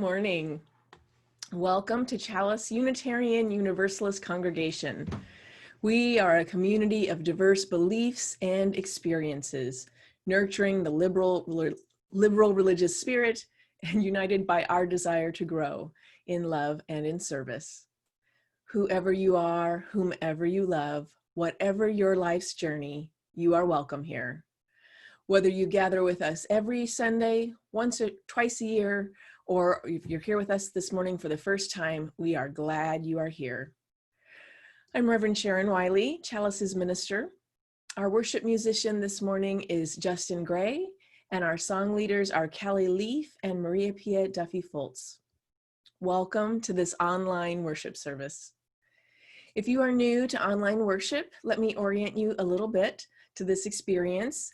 morning. Welcome to Chalice Unitarian Universalist Congregation. We are a community of diverse beliefs and experiences, nurturing the liberal religious spirit and united by our desire to grow in love and in service. Whoever you are, whomever you love, whatever your life's journey, you are welcome here. Whether you gather with us every Sunday, once or twice a year, or if you're here with us this morning for the first time, we are glad you are here. I'm Reverend Sharon Wiley, Chalice's minister. Our worship musician this morning is Justin Gray, and our song leaders are Callie Leaf and Maria Pia Duffy Fultz. Welcome to this online worship service. If you are new to online worship, let me orient you a little bit to this experience.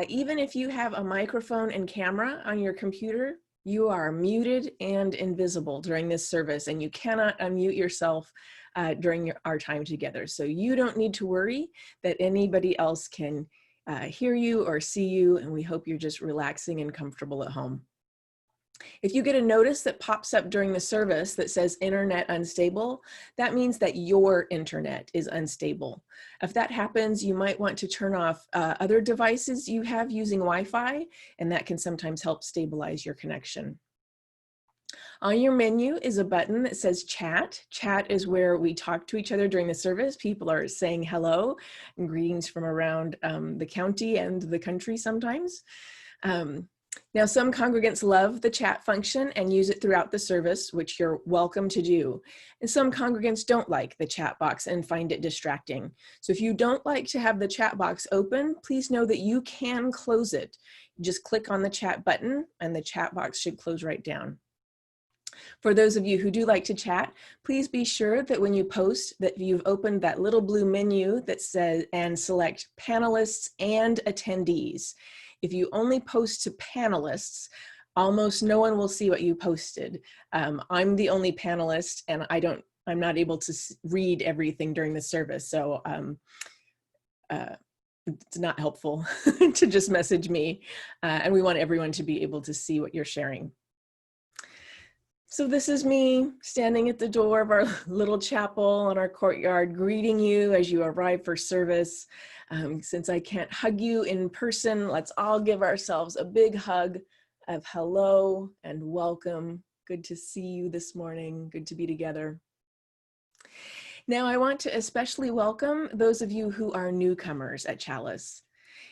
Even if you have a microphone and camera on your computer, you are muted and invisible during this service, and you cannot unmute yourself during our time together. So you don't need to worry that anybody else can hear you or see you, and we hope you're just relaxing and comfortable at home. If you get a notice that pops up during the service that says internet unstable, that means that your internet is unstable. If that happens, you might want to turn off other devices you have using Wi-Fi, and that can sometimes help stabilize your connection. On your menu is a button that says chat. Chat is where we talk to each other during the service. People are saying hello and greetings from around the county and the country sometimes. Now, some congregants love the chat function and use it throughout the service, which you're welcome to do. And some congregants don't like the chat box and find it distracting. So if you don't like to have the chat box open, please know that you can close it. Just click on the chat button and the chat box should close right down. For those of you who do like to chat, please be sure that when you post that you've opened that little blue menu that says and select panelists and attendees. If you only post to panelists, almost no one will see what you posted. I'm the only panelist, and I'm not able to read everything during the service, so it's not helpful to just message me. And we want everyone to be able to see what you're sharing. So this is me standing at the door of our little chapel in our courtyard, greeting you as you arrive for service. Since I can't hug you in person, let's all give ourselves a big hug of hello and welcome. Good to see you this morning. Good to be together. Now I want to especially welcome those of you who are newcomers at Chalice.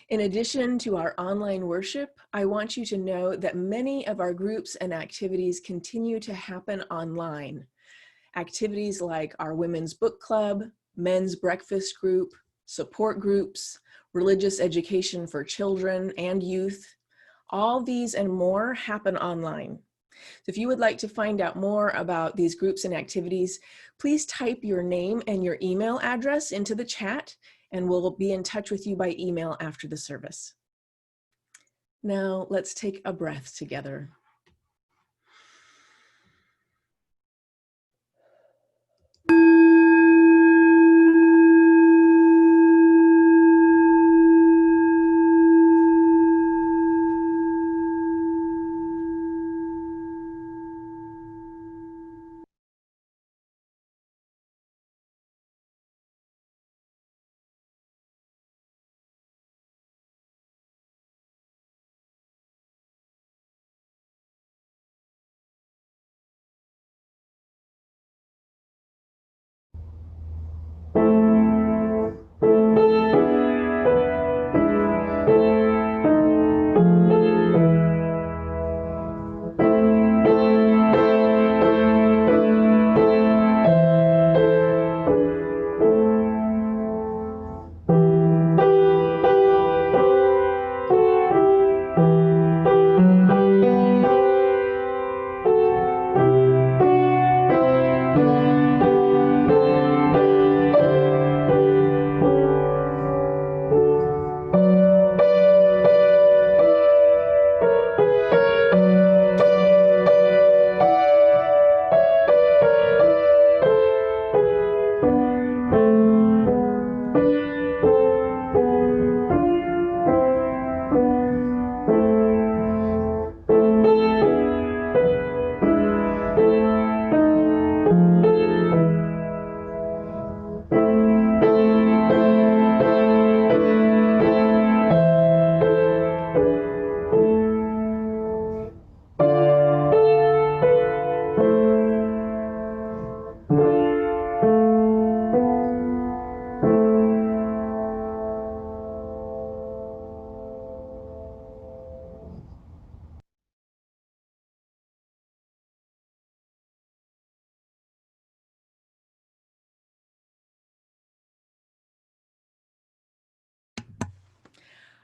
In addition to our online worship, I want you to know that many of our groups and activities continue to happen online. Activities like our women's book club, men's breakfast group, support groups, religious education for children and youth, all these and more happen online. So if you would like to find out more about these groups and activities, please type your name and your email address into the chat, and we'll be in touch with you by email after the service. Now let's take a breath together.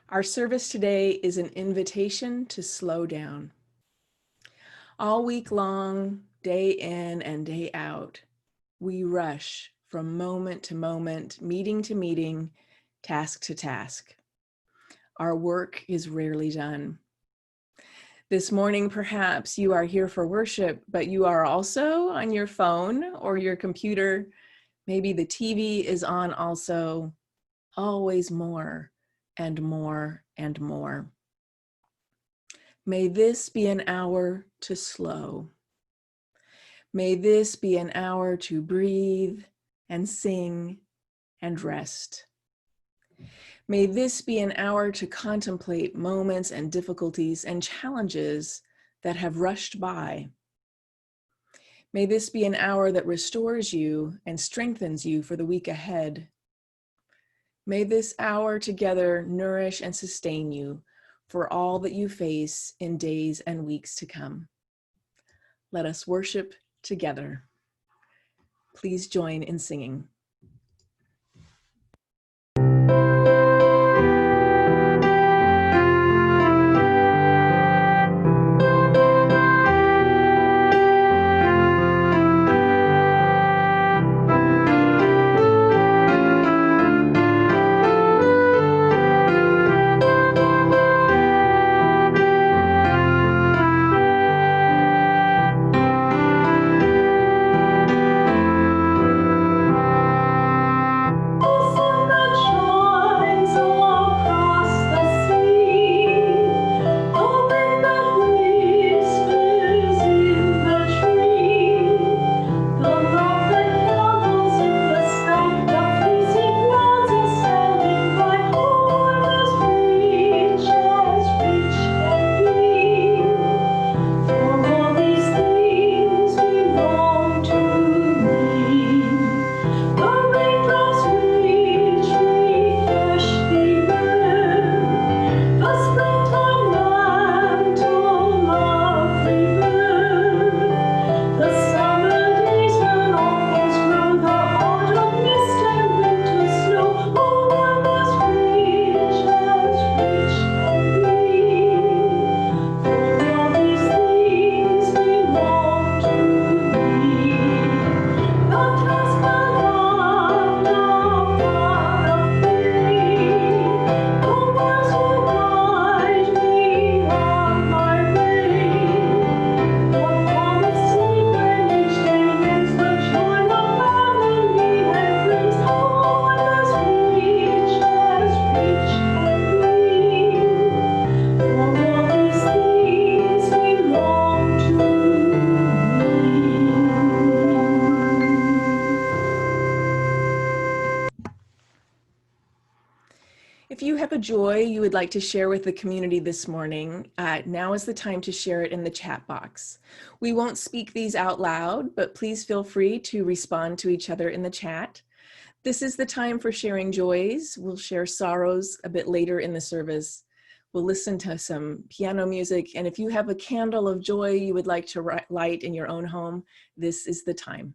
Our service today is an invitation to slow down. All week long, day in and day out, we rush from moment to moment, meeting to meeting, task to task. Our work is rarely done. This morning, perhaps you are here for worship, but you are also on your phone or your computer. Maybe the TV is on also. Always more and more and more. May this be an hour to slow. May this be an hour to breathe and sing and rest. May this be an hour to contemplate moments and difficulties and challenges that have rushed by. May this be an hour that restores you and strengthens you for the week ahead. May this hour together nourish and sustain you for all that you face in days and weeks to come. Let us worship together. Please join in singing. If you have a joy you would like to share with the community this morning, now is the time to share it in the chat box. We won't speak these out loud, but please feel free to respond to each other in the chat. This is the time for sharing joys. We'll share sorrows a bit later in the service. We'll listen to some piano music, and if you have a candle of joy you would like to light in your own home, this is the time.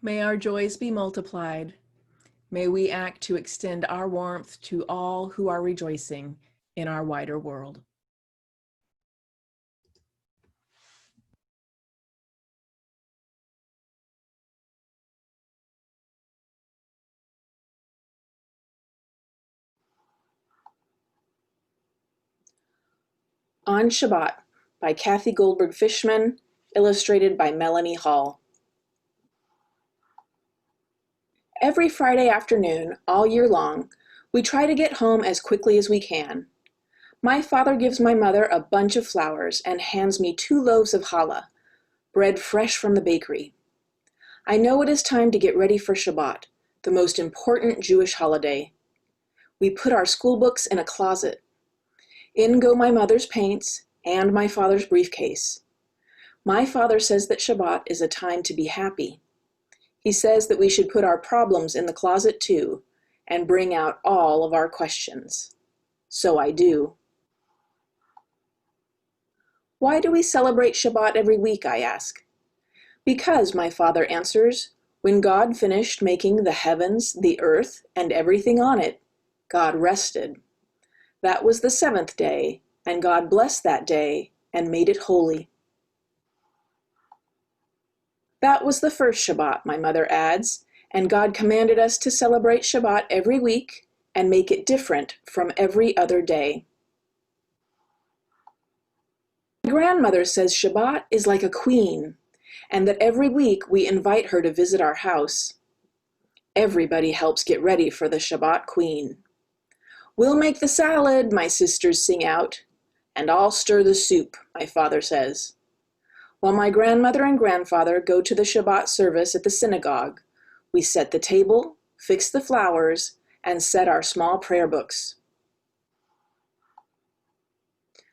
May our joys be multiplied. May we act to extend our warmth to all who are rejoicing in our wider world. On Shabbat by Kathy Goldberg Fishman, illustrated by Melanie Hall. Every Friday afternoon, all year long, we try to get home as quickly as we can. My father gives my mother a bunch of flowers and hands me 2 loaves of challah, bread fresh from the bakery. I know it is time to get ready for Shabbat, the most important Jewish holiday. We put our school books in a closet. In go my mother's paints and my father's briefcase. My father says that Shabbat is a time to be happy. He says that we should put our problems in the closet too and bring out all of our questions. So I do. Why do we celebrate Shabbat every week, I ask? Because, my father answers, when God finished making the heavens, the earth, and everything on it, God rested. That was the 7th day, and God blessed that day and made it holy. That was the first Shabbat, my mother adds, and God commanded us to celebrate Shabbat every week and make it different from every other day. My grandmother says Shabbat is like a queen, and that every week we invite her to visit our house. Everybody helps get ready for the Shabbat queen. We'll make the salad, my sisters sing out, and I'll stir the soup, my father says. While my grandmother and grandfather go to the Shabbat service at the synagogue, we set the table, fix the flowers, and set our small prayer books.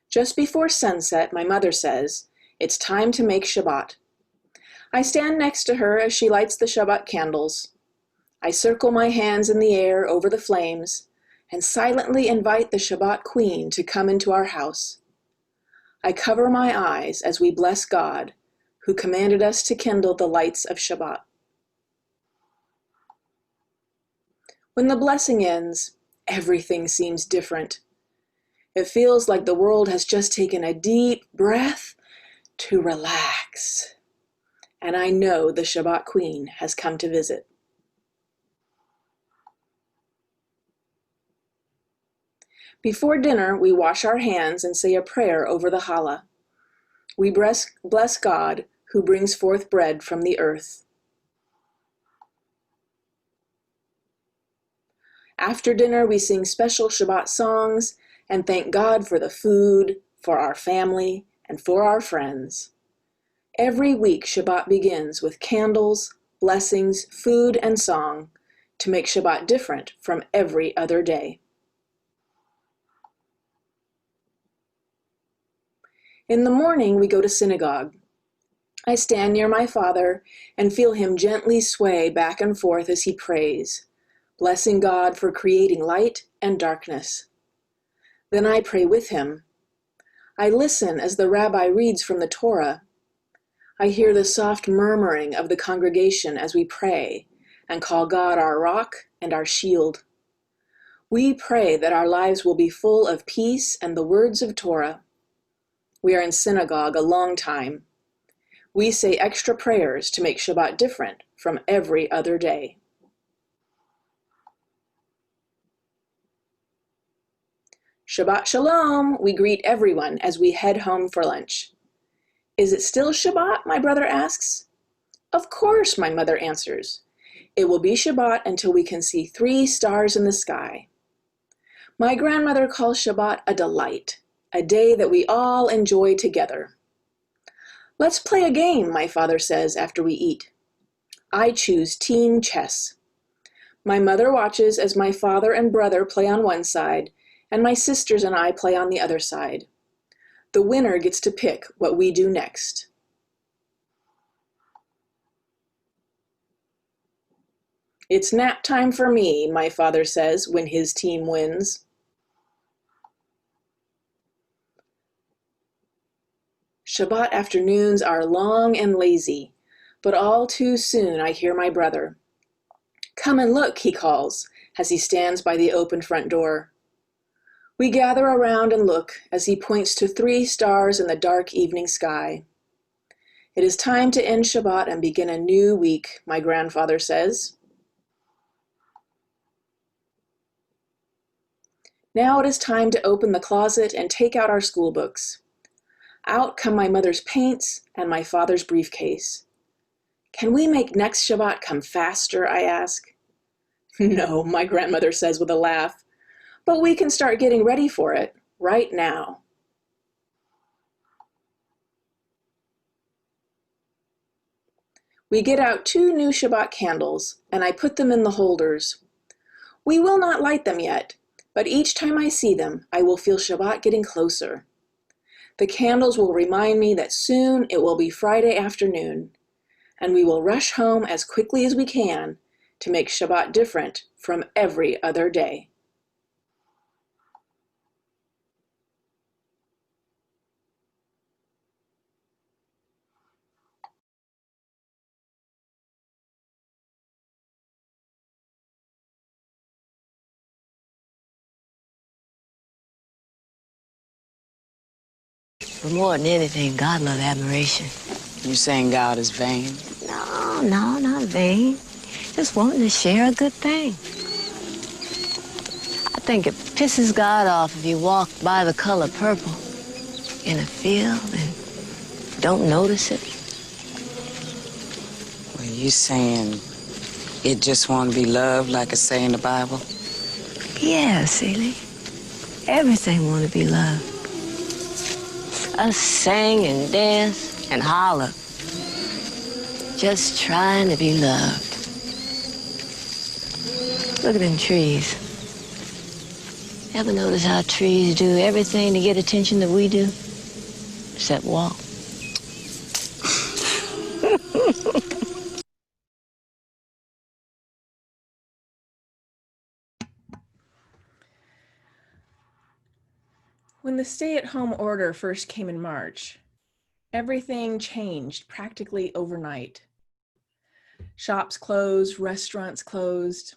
Just before sunset, my mother says, it's time to make Shabbat. I stand next to her as she lights the Shabbat candles. I circle my hands in the air over the flames and silently invite the Shabbat queen to come into our house. I cover my eyes as we bless God, who commanded us to kindle the lights of Shabbat. When the blessing ends, everything seems different. It feels like the world has just taken a deep breath to relax. And I know the Shabbat Queen has come to visit. Before dinner, we wash our hands and say a prayer over the challah. We bless God, who brings forth bread from the earth. After dinner, we sing special Shabbat songs and thank God for the food, for our family, and for our friends. Every week, Shabbat begins with candles, blessings, food, and song to make Shabbat different from every other day. In the morning, we go to synagogue. I stand near my father and feel him gently sway back and forth as he prays, blessing God for creating light and darkness. Then I pray with him. I listen as the rabbi reads from the Torah. I hear the soft murmuring of the congregation as we pray and call God our rock and our shield. We pray that our lives will be full of peace and the words of Torah. We are in synagogue a long time. We say extra prayers to make Shabbat different from every other day. Shabbat Shalom, we greet everyone as we head home for lunch. Is it still Shabbat, my brother asks. Of course, my mother answers. It will be Shabbat until we can see 3 stars in the sky. My grandmother calls Shabbat a delight, a day that we all enjoy together. Let's play a game, my father says after we eat. I choose team chess. My mother watches as my father and brother play on one side, and my sisters and I play on the other side. The winner gets to pick what we do next. It's nap time for me, my father says when his team wins. Shabbat afternoons are long and lazy. But all too soon I hear my brother. "Come and look," he calls, as he stands by the open front door. We gather around and look as he points to 3 stars in the dark evening sky. "It is time to end Shabbat and begin a new week," my grandfather says. Now it is time to open the closet and take out our school books. Out come my mother's paints and my father's briefcase. "Can we make next Shabbat come faster?" I ask. "No," my grandmother says with a laugh, "but we can start getting ready for it right now." We get out 2 new Shabbat candles, and I put them in the holders. We will not light them yet, but each time I see them, I will feel Shabbat getting closer. The candles will remind me that soon it will be Friday afternoon, and we will rush home as quickly as we can to make Shabbat different from every other day. But more than anything, God loves admiration. You saying God is vain? No, not vain. Just wanting to share a good thing. I think it pisses God off if you walk by the color purple in a field and don't notice it. Well, you saying it just want to be loved like it say in the Bible? Yeah, Celie. Everything want to be loved. Us sing and dance and holler. Just trying to be loved. Look at them trees. Ever notice how trees do everything to get attention that we do? Except walk. When the stay-at-home order first came in March, everything changed practically overnight. Shops closed, restaurants closed.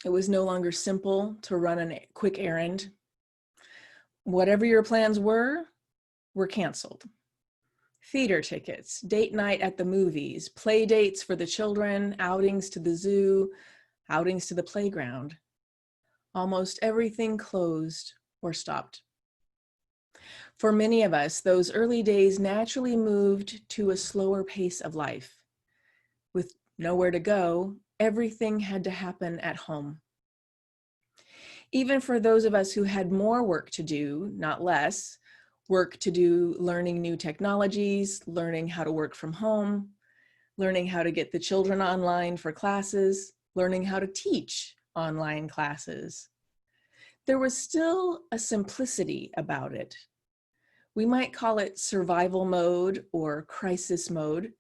It was no longer simple to run a quick errand. Whatever your plans were canceled. Theater tickets, date night at the movies, play dates for the children, outings to the zoo, outings to the playground. Almost everything closed or stopped. For many of us, those early days naturally moved to a slower pace of life. With nowhere to go, everything had to happen at home. Even for those of us who had more work to do, not less, work to do learning new technologies, learning how to work from home, learning how to get the children online for classes, learning how to teach online classes. There was still a simplicity about it. We might call it survival mode or crisis mode.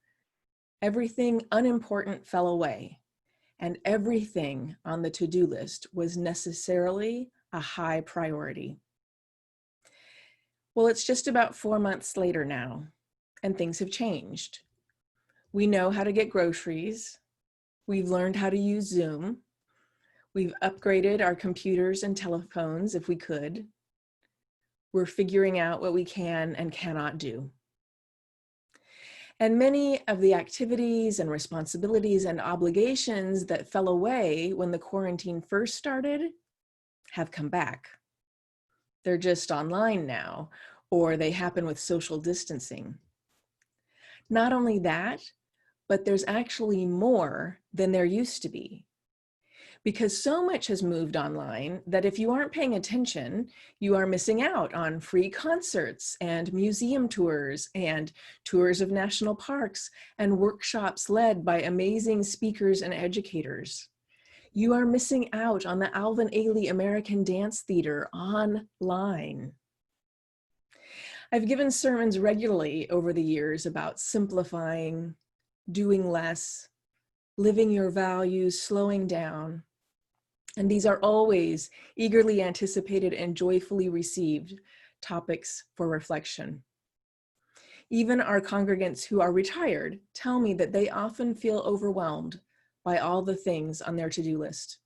Everything unimportant fell away, and everything on the to-do list was necessarily a high priority. Well, it's just about 4 months later now, and things have changed. We know how to get groceries. We've learned how to use Zoom. We've upgraded our computers and telephones if we could. We're figuring out what we can and cannot do. And many of the activities and responsibilities and obligations that fell away when the quarantine first started have come back. They're just online now, or they happen with social distancing. Not only that, but there's actually more than there used to be. Because so much has moved online that if you aren't paying attention, you are missing out on free concerts and museum tours and tours of national parks and workshops led by amazing speakers and educators. You are missing out on the Alvin Ailey American Dance Theater online. I've given sermons regularly over the years about simplifying, doing less, living your values, slowing down. And these are always eagerly anticipated and joyfully received topics for reflection. Even our congregants who are retired tell me that they often feel overwhelmed by all the things on their to-do list.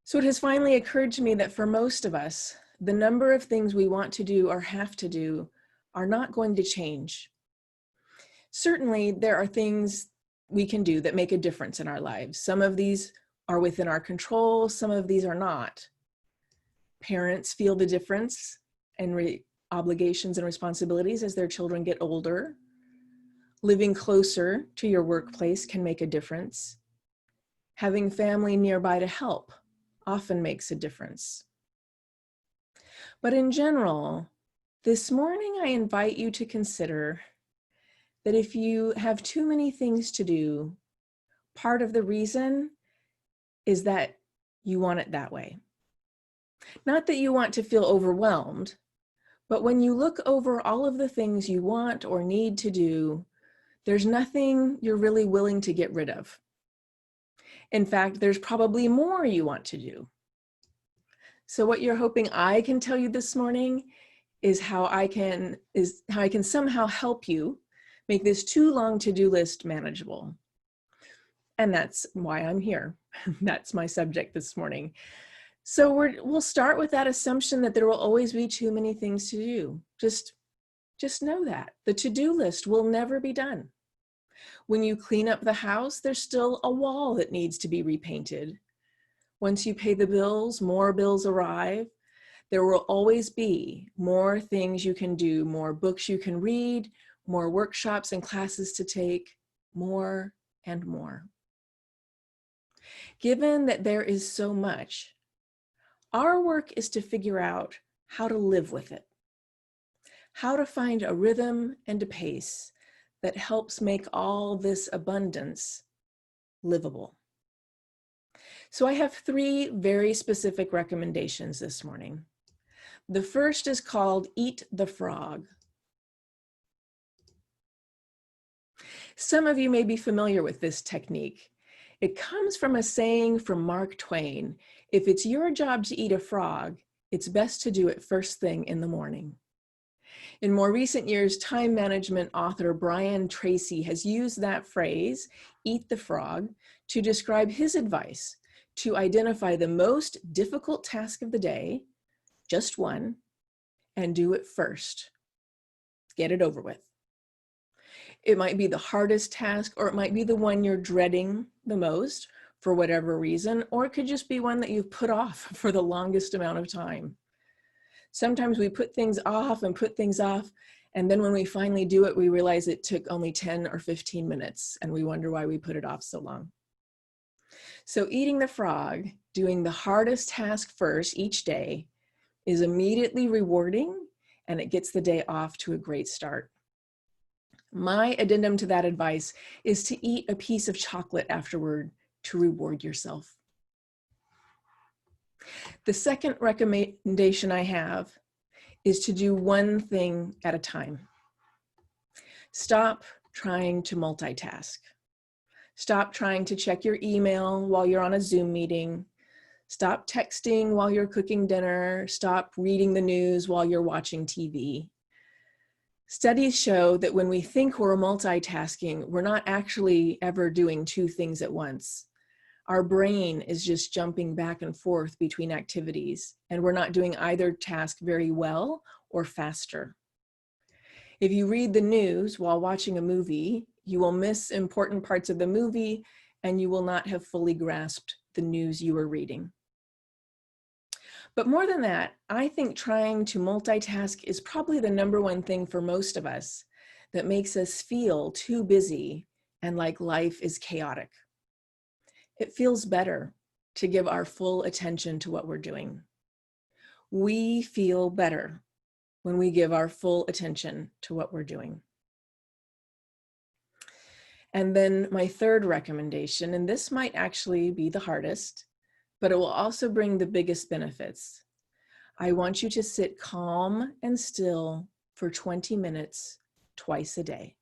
So it has finally occurred to me that for most of us, the number of things we want to do or have to do are not going to change. Certainly, there are things we can do that make a difference in our lives. Some of these are within our control, some of these are not. Parents feel the difference and obligations and responsibilities as their children get older. Living closer to your workplace can make a difference. Having family nearby to help often makes a difference. But in general, this morning I invite you to consider that if you have too many things to do, part of the reason is that you want it that way. Not that you want to feel overwhelmed, but when you look over all of the things you want or need to do, there's nothing you're really willing to get rid of. In fact, there's probably more you want to do. So what you're hoping I can tell you this morning is how I can somehow help you make this too long to-do list manageable. And that's why I'm here. That's my subject this morning. So we'll start with that assumption that there will always be too many things to do. Just know that. The to-do list will never be done. When you clean up the house, there's still a wall that needs to be repainted. Once you pay the bills, more bills arrive. There will always be more things you can do, more books you can read, more workshops and classes to take, more and more. Given that there is so much, our work is to figure out how to live with it, how to find a rhythm and a pace that helps make all this abundance livable. So I have 3 very specific recommendations this morning. The first is called Eat the Frog. Some of you may be familiar with this technique. It comes from a saying from Mark Twain: if it's your job to eat a frog, it's best to do it first thing in the morning. In more recent years, time management author Brian Tracy has used that phrase, eat the frog, to describe his advice to identify the most difficult task of the day, just one, and do it first. Get it over with. It might be the hardest task, or it might be the one you're dreading the most for whatever reason, or it could just be one that you've put off for the longest amount of time. Sometimes we put things off and put things off, and then when we finally do it, we realize it took only 10 or 15 minutes, and we wonder why we put it off so long. So eating the frog, doing the hardest task first each day, is immediately rewarding, and it gets the day off to a great start. My addendum to that advice is to eat a piece of chocolate afterward to reward yourself. The second recommendation I have is to do one thing at a time. Stop trying to multitask. Stop trying to check your email while you're on a Zoom meeting. Stop texting while you're cooking dinner. Stop reading the news while you're watching TV. Studies show that when we think we're multitasking, we're not actually ever doing 2 things at once. Our brain is just jumping back and forth between activities, and we're not doing either task very well or faster. If you read the news while watching a movie, you will miss important parts of the movie, and you will not have fully grasped the news you were reading. But more than that, I think trying to multitask is probably the #1 thing for most of us that makes us feel too busy and like life is chaotic. It feels better to give our full attention to what we're doing. We feel better when we give our full attention to what we're doing. And then my third recommendation, and this might actually be the hardest, but it will also bring the biggest benefits. I want you to sit calm and still for 20 minutes twice a day.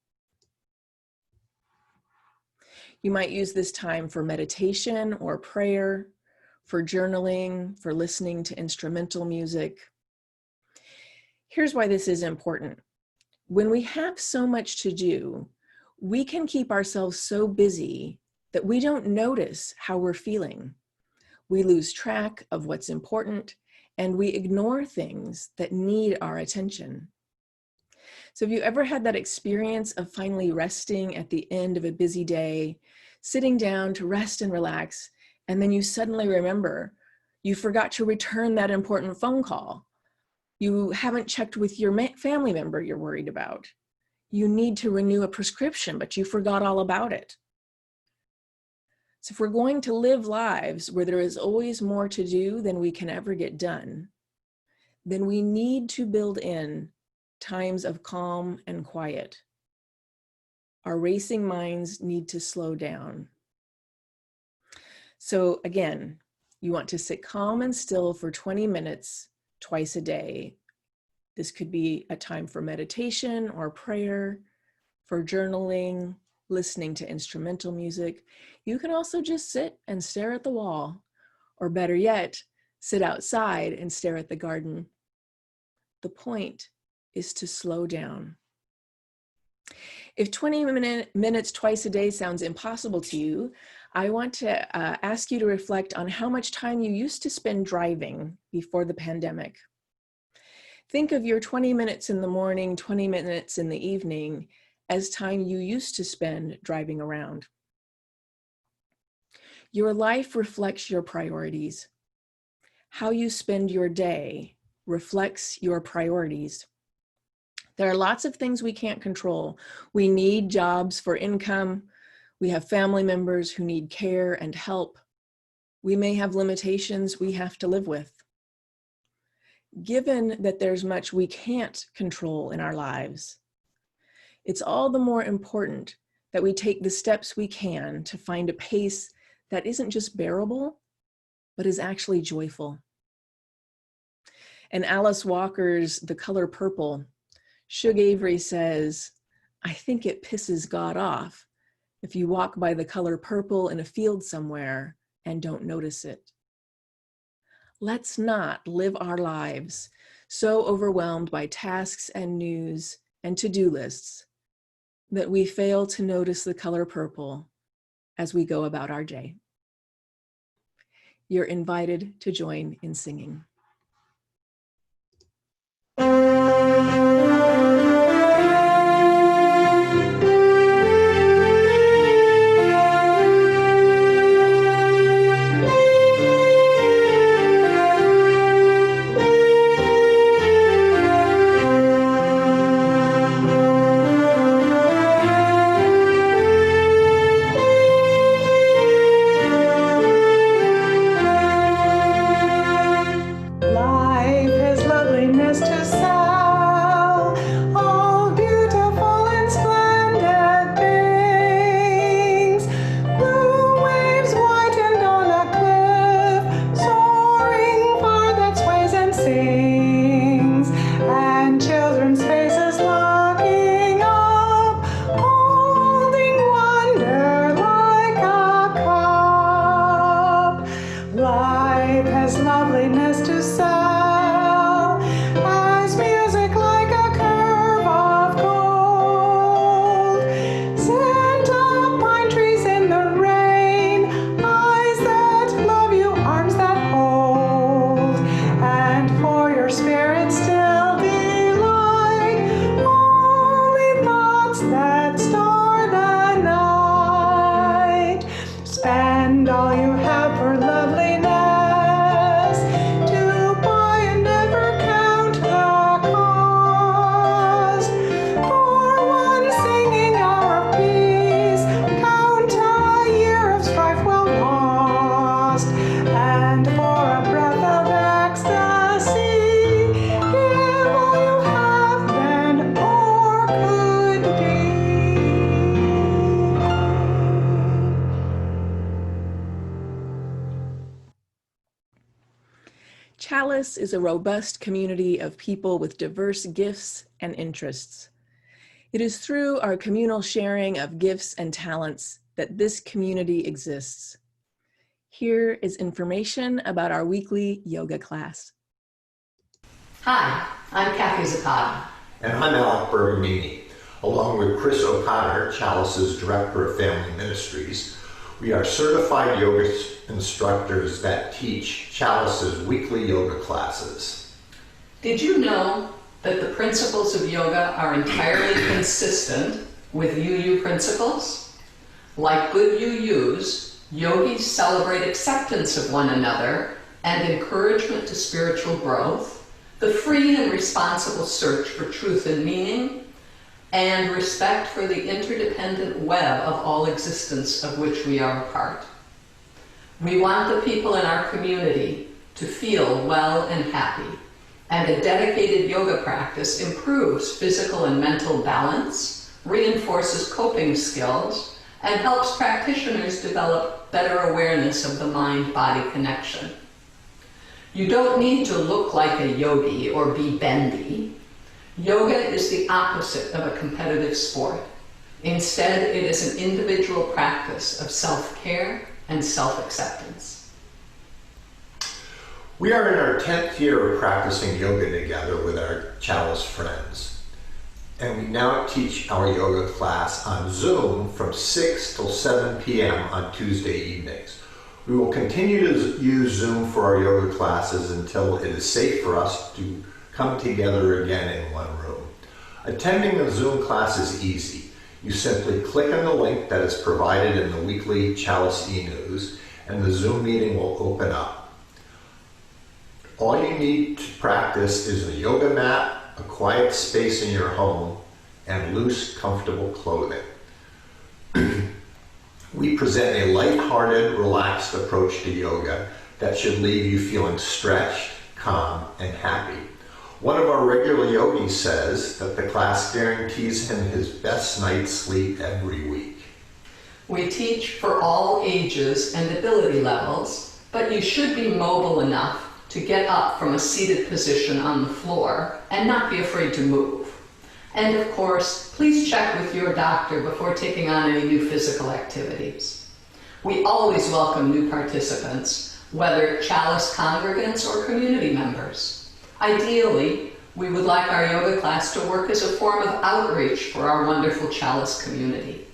You might use this time for meditation or prayer, for journaling, for listening to instrumental music. Here's why this is important. When we have so much to do, we can keep ourselves so busy that we don't notice how we're feeling. We lose track of what's important, and we ignore things that need our attention. So have you ever had that experience of finally resting at the end of a busy day, sitting down to rest and relax, and then you suddenly remember you forgot to return that important phone call? You haven't checked with your family member you're worried about. You need to renew a prescription, but you forgot all about it. So if we're going to live lives where there is always more to do than we can ever get done, then we need to build in times of calm and quiet. Our racing minds need to slow down. So again, you want to sit calm and still for 20 minutes twice a day. This could be a time for meditation or prayer, for journaling, listening to instrumental music. You can also just sit and stare at the wall, or better yet, sit outside and stare at the garden. The point is to slow down. If 20 minutes twice a day sounds impossible to you, I want to ask you to reflect on how much time you used to spend driving before the pandemic. Think of your 20 minutes in the morning, 20 minutes in the evening as time you used to spend driving around. Your life reflects your priorities. How you spend your day reflects your priorities. There are lots of things we can't control. We need jobs for income. We have family members who need care and help. We may have limitations we have to live with. Given that there's much we can't control in our lives, it's all the more important that we take the steps we can to find a pace that isn't just bearable, but is actually joyful. In Alice Walker's The Color Purple, Shug Avery says, "I think it pisses God off if you walk by the color purple in a field somewhere and don't notice it." Let's not live our lives so overwhelmed by tasks and news and to-do lists that we fail to notice the color purple as we go about our day. You're invited to join in singing. Chalice is a robust community of people with diverse gifts and interests. It is through our communal sharing of gifts and talents that this community exists. Here is information about our weekly yoga class. Hi, I'm Kathy Zakata. And I'm Alec Bergamini. Along with Chris O'Connor, Chalice's Director of Family Ministries, we are certified yoga instructors that teach Chalice's weekly yoga classes. Did you know that the principles of yoga are entirely consistent with UU principles? Like good UUs, yogis celebrate acceptance of one another and encouragement to spiritual growth, the free and responsible search for truth and meaning, and respect for the interdependent web of all existence of which we are a part. We want the people in our community to feel well and happy, and a dedicated yoga practice improves physical and mental balance, reinforces coping skills, and helps practitioners develop better awareness of the mind-body connection. You don't need to look like a yogi or be bendy. Yoga is the opposite of a competitive sport. Instead, it is an individual practice of self-care and self-acceptance. We are in our 10th year of practicing yoga together with our Chalice friends. And we now teach our yoga class on Zoom from 6 till 7 p.m. on Tuesday evenings. We will continue to use Zoom for our yoga classes until it is safe for us to come together again in one room. Attending a Zoom class is easy. You simply click on the link that is provided in the weekly Chalice e-news, and the Zoom meeting will open up. All you need to practice is a yoga mat, a quiet space in your home, and loose, comfortable clothing. We present a lighthearted, relaxed approach to yoga that should leave you feeling stretched, calm, and happy. One of our regular yogis says that the class guarantees him his best night's sleep every week. We teach for all ages and ability levels, but you should be mobile enough to get up from a seated position on the floor and not be afraid to move. And of course, please check with your doctor before taking on any new physical activities. We always welcome new participants, whether Chalice congregants or community members. Ideally, we would like our yoga class to work as a form of outreach for our wonderful Chalice community.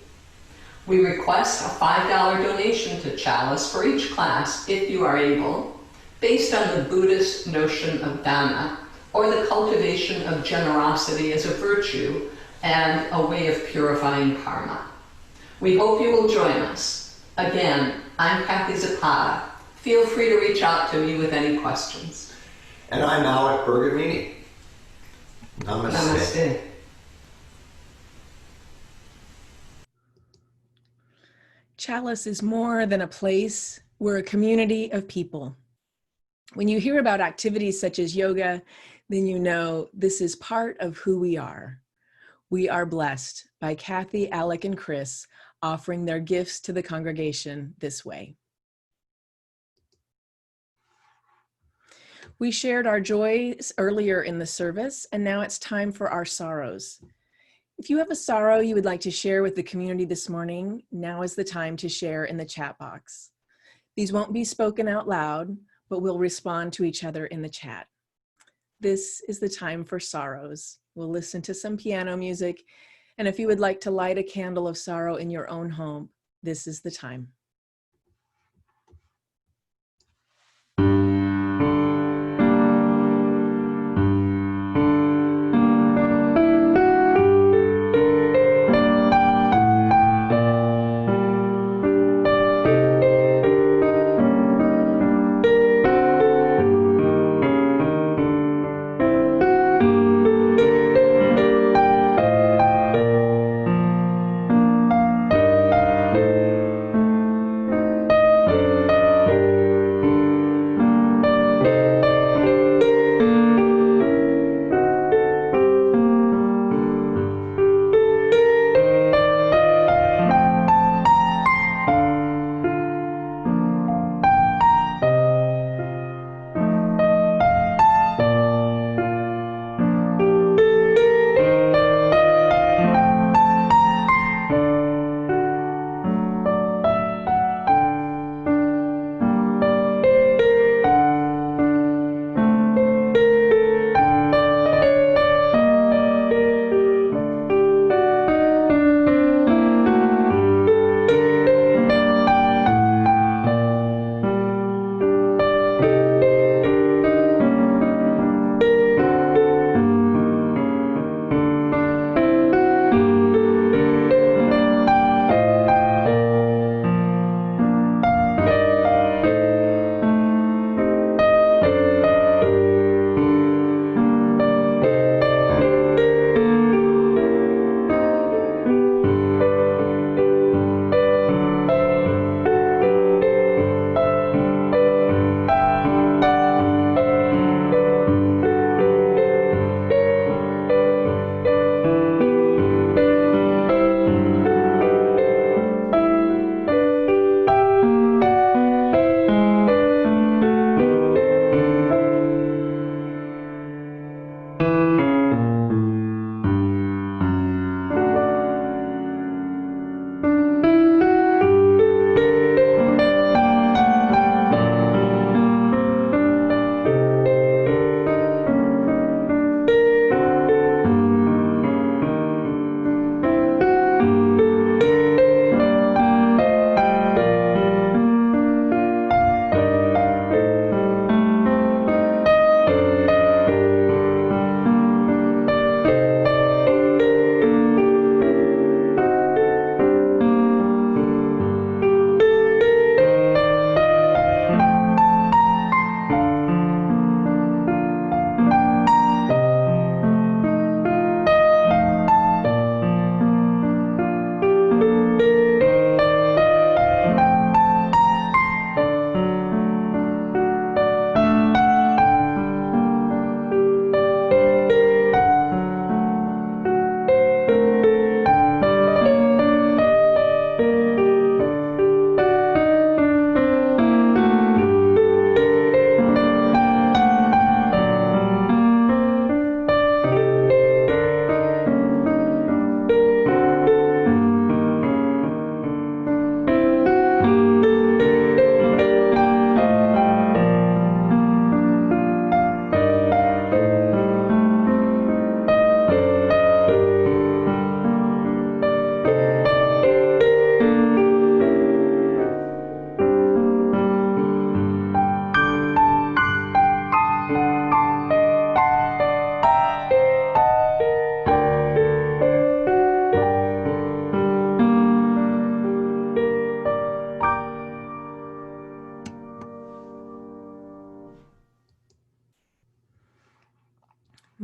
We request a $5 donation to Chalice for each class, if you are able, based on the Buddhist notion of dana, or the cultivation of generosity as a virtue and a way of purifying karma. We hope you will join us. Again, I'm Kathy Zapata. Feel free to reach out to me with any questions. And I'm Alec Bergamini. Namaste. Namaste. Chalice is more than a place. We're a community of people. When you hear about activities such as yoga, then you know this is part of who we are. We are blessed by Kathy, Alec, and Chris offering their gifts to the congregation this way. We shared our joys earlier in the service, and now it's time for our sorrows. If you have a sorrow you would like to share with the community this morning, now is the time to share in the chat box. These won't be spoken out loud, but we'll respond to each other in the chat. This is the time for sorrows. We'll listen to some piano music, and if you would like to light a candle of sorrow in your own home, this is the time.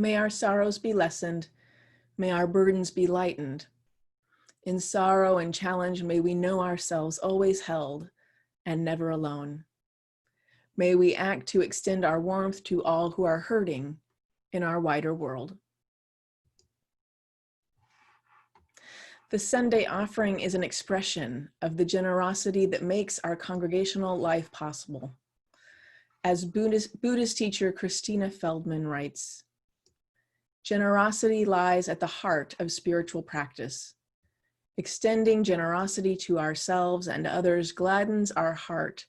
May our sorrows be lessened. May our burdens be lightened. In sorrow and challenge, may we know ourselves always held and never alone. May we act to extend our warmth to all who are hurting in our wider world. The Sunday offering is an expression of the generosity that makes our congregational life possible. As Buddhist teacher Christina Feldman writes, generosity lies at the heart of spiritual practice. Extending generosity to ourselves and others gladdens our heart,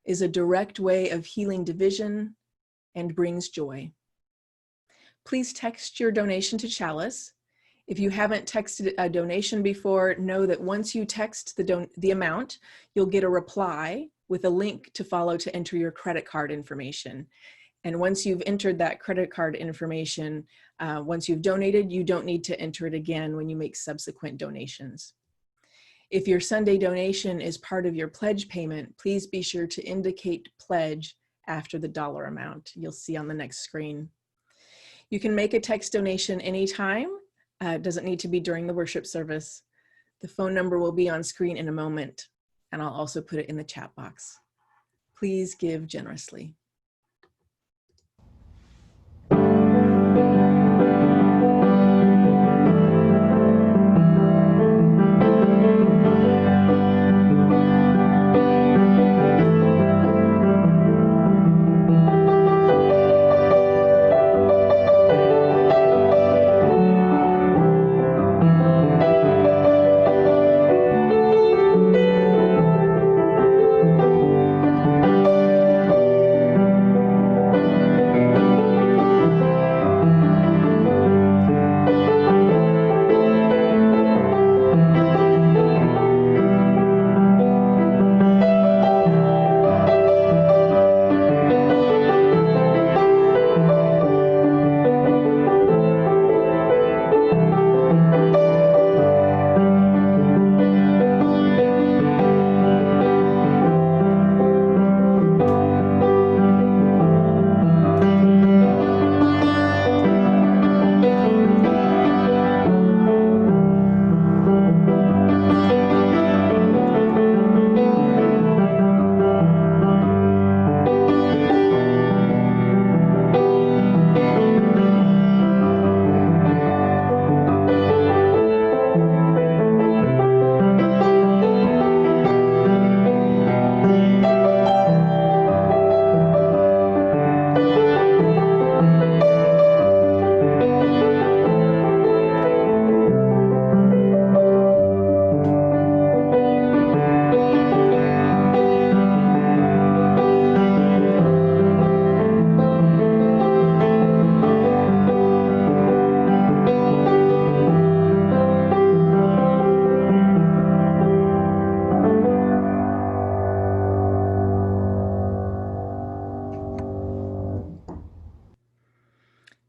is a direct way of healing division, and brings joy. Please text your donation to Chalice. If you haven't texted a donation before, know that once you text the amount, you'll get a reply with a link to follow to enter your credit card information. And once you've entered that credit card information, once you've donated, you don't need to enter it again when you make subsequent donations. If your Sunday donation is part of your pledge payment, please be sure to indicate pledge after the dollar amount you'll see on the next screen. You can make a text donation anytime. It doesn't need to be during the worship service. The phone number will be on screen in a moment, and I'll also put it in the chat box. Please give generously.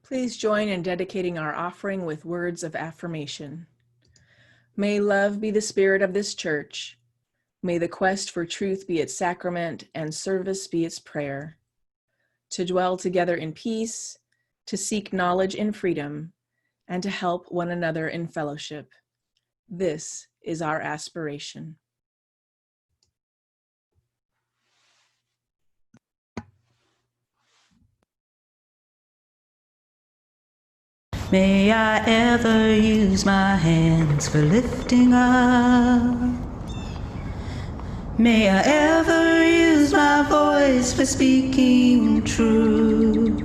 Please join in dedicating our offering with words of affirmation. May love be the spirit of this church. May the quest for truth be its sacrament and service be its prayer. To dwell together in peace, to seek knowledge in freedom, and to help one another in fellowship. This is our aspiration. May I ever use my hands for lifting up. May I ever use my voice for speaking truth.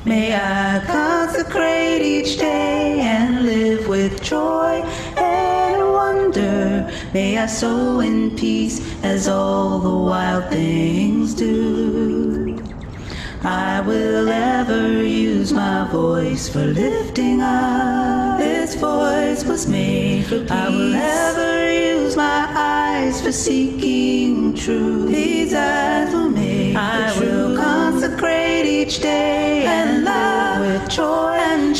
May I consecrate each day and live with joy and wonder. May I sow in peace as all the wild things do. I will ever use my voice for lifting up. This voice was made for peace. I will ever use my eyes for seeking truth. These eyes were made for I will consecrate each day and live with joy and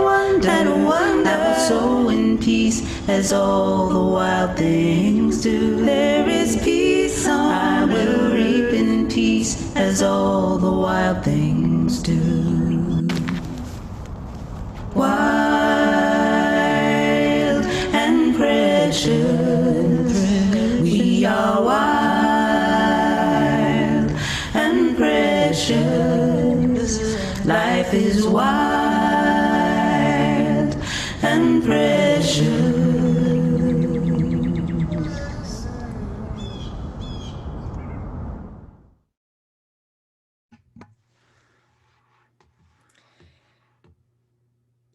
wonder. And wonder. I will sow in peace as all the wild things do. There is peace on I will reap in peace as all the wild things do. wild and precious. We are wild and precious. Life is wild and precious.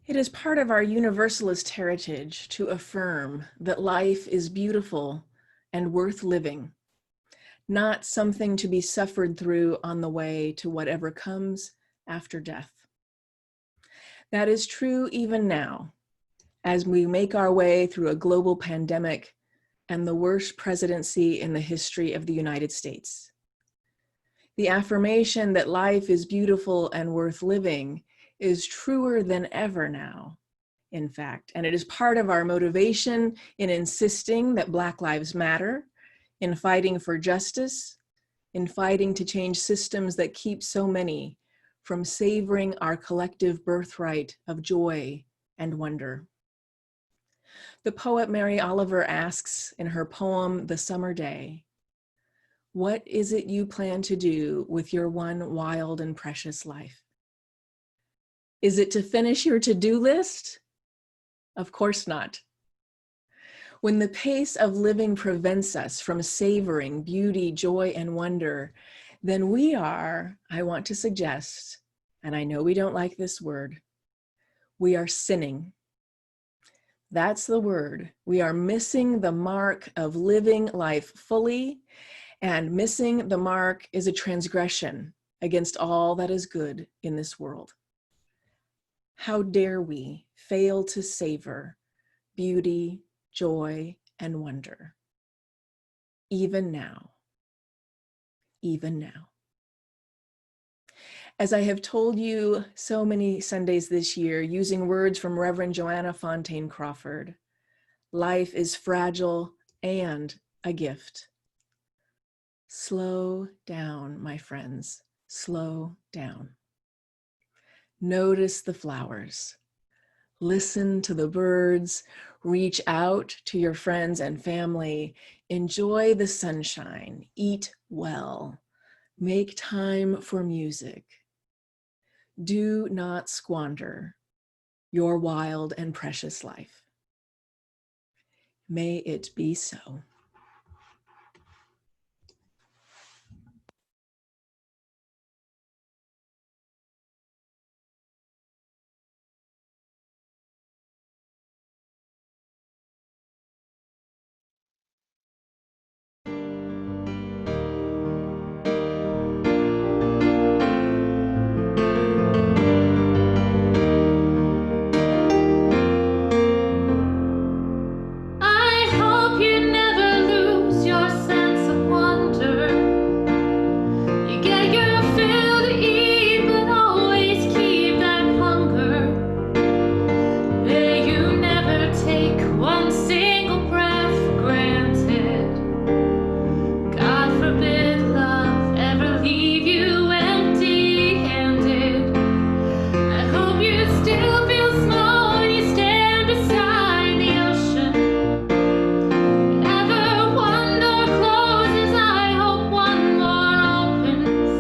It is part of our universalist heritage to affirm that life is beautiful and worth living, not something to be suffered through on the way to whatever comes after death. That is true even now, as we make our way through a global pandemic and the worst presidency in the history of the United States. The affirmation that life is beautiful and worth living is truer than ever now, in fact, and it is part of our motivation in insisting that Black Lives Matter, in fighting for justice, in fighting to change systems that keep so many from savoring our collective birthright of joy and wonder. The poet Mary Oliver asks in her poem, The Summer Day, "What is it you plan to do with your one wild and precious life? Is it to finish your to-do list? Of course not. When the pace of living prevents us from savoring beauty, joy, and wonder, then we are, I want to suggest, and I know we don't like this word, we are sinning. That's the word. We are missing the mark of living life fully, and missing the mark is a transgression against all that is good in this world. How dare we fail to savor beauty, joy, and wonder, even now, even now. As I have told you so many Sundays this year, using words from Reverend Joanna Fontaine Crawford, life is fragile and a gift. Slow down, my friends, slow down. Notice the flowers. Listen to the birds. Reach out to your friends and family. Enjoy the sunshine. Eat well. Make time for music. Do not squander your wild and precious life. May it be so. I hope you never lose your sense of wonder. You get your fill to eat, but always keep that hunger. May you never take one single breath for granted. God forbid love ever leave you empty-handed. I hope you still feel small when you stand beside the ocean. Whenever one door closes, I hope one more opens.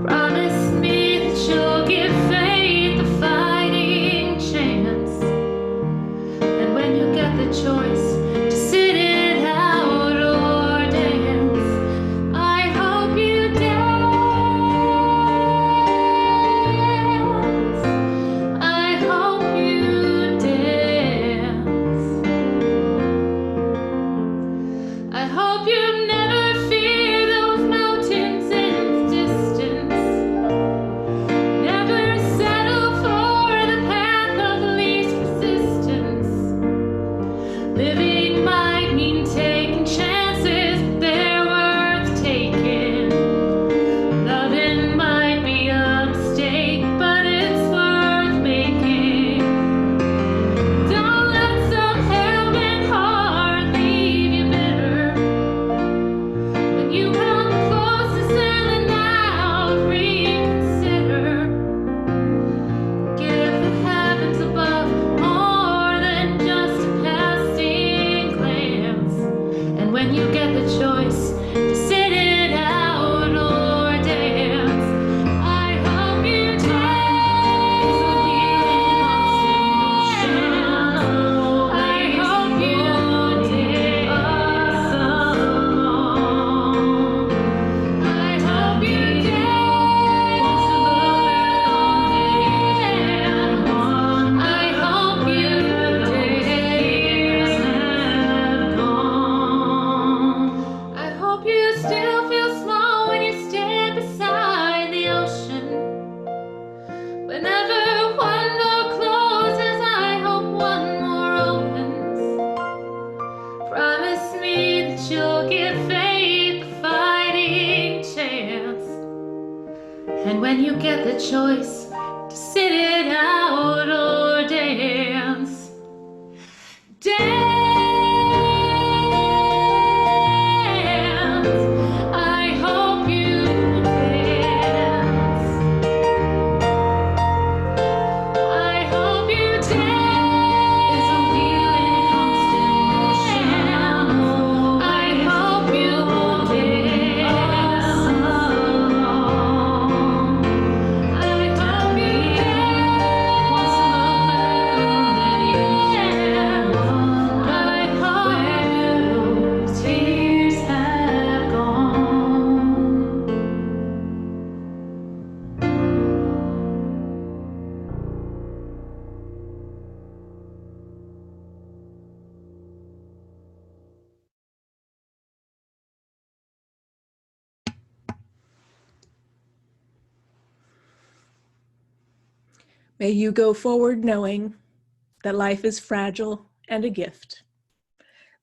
Promise me that you'll give faith a fighting chance. And when you get the choice to sit it out or dance, I hope you dance. I hope you dance. I hope you never fear those mountains in the distance. Never settle for the path of least resistance. Living might mean taking chances, but they're worth taking. Loving might be a mistake, but it's worth making. Don't let some hell-bent heart leave you bitter. When you come close to selling out, reconsider. Give the when you get the choice to sit it out or dance, I hope you dance. I hope you dance. It's a wheel in constant motion. I hope you dance along. I hope you dance. Once a little I hope tears have gone. May you go forward knowing that life is fragile and a gift,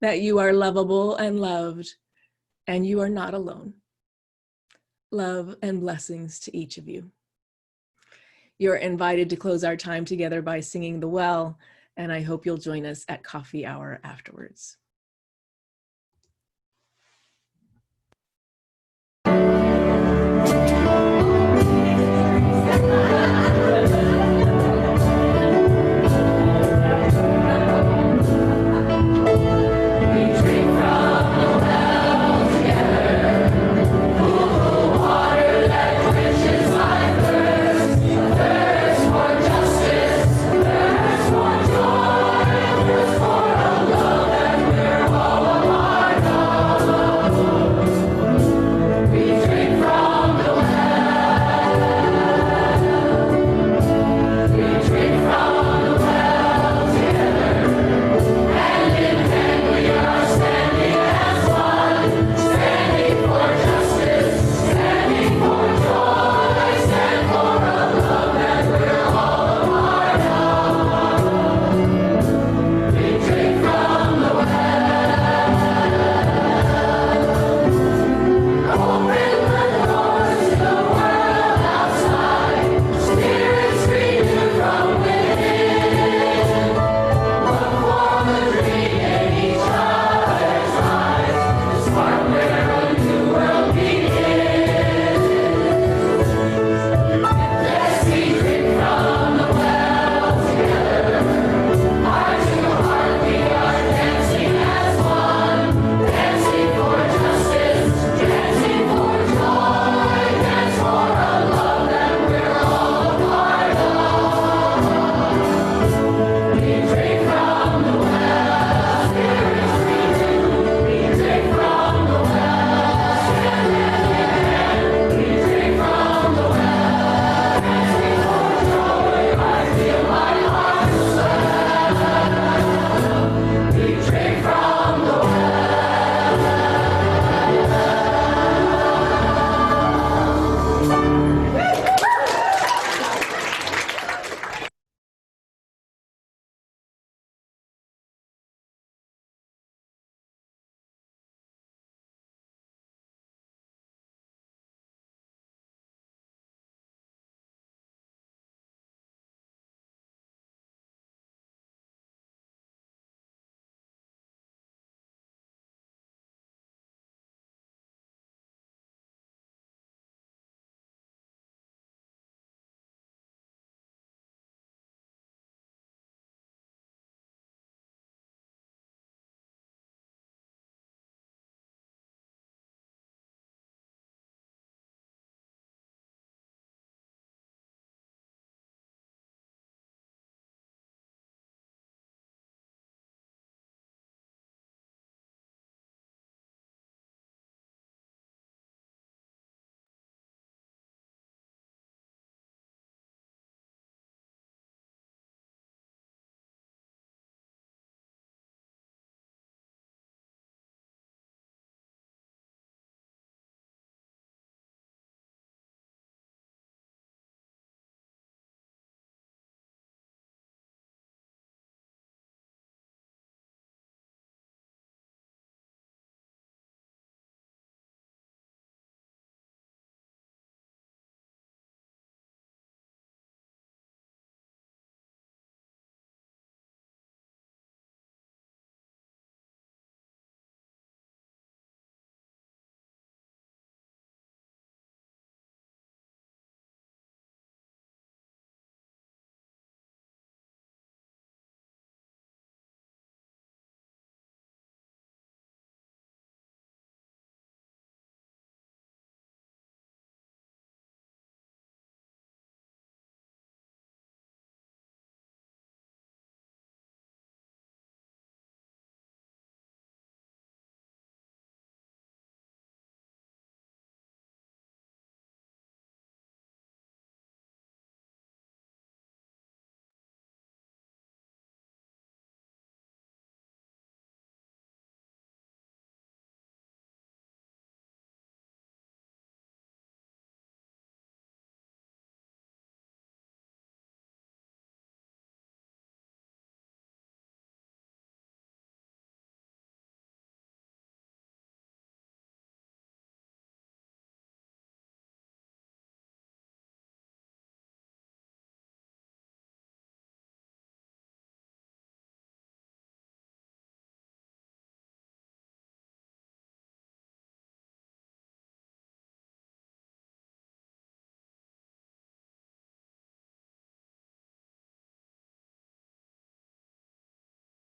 that you are lovable and loved, and you are not alone. Love and blessings to each of you. You're invited to close our time together by singing the well, and I hope you'll join us at coffee hour afterwards.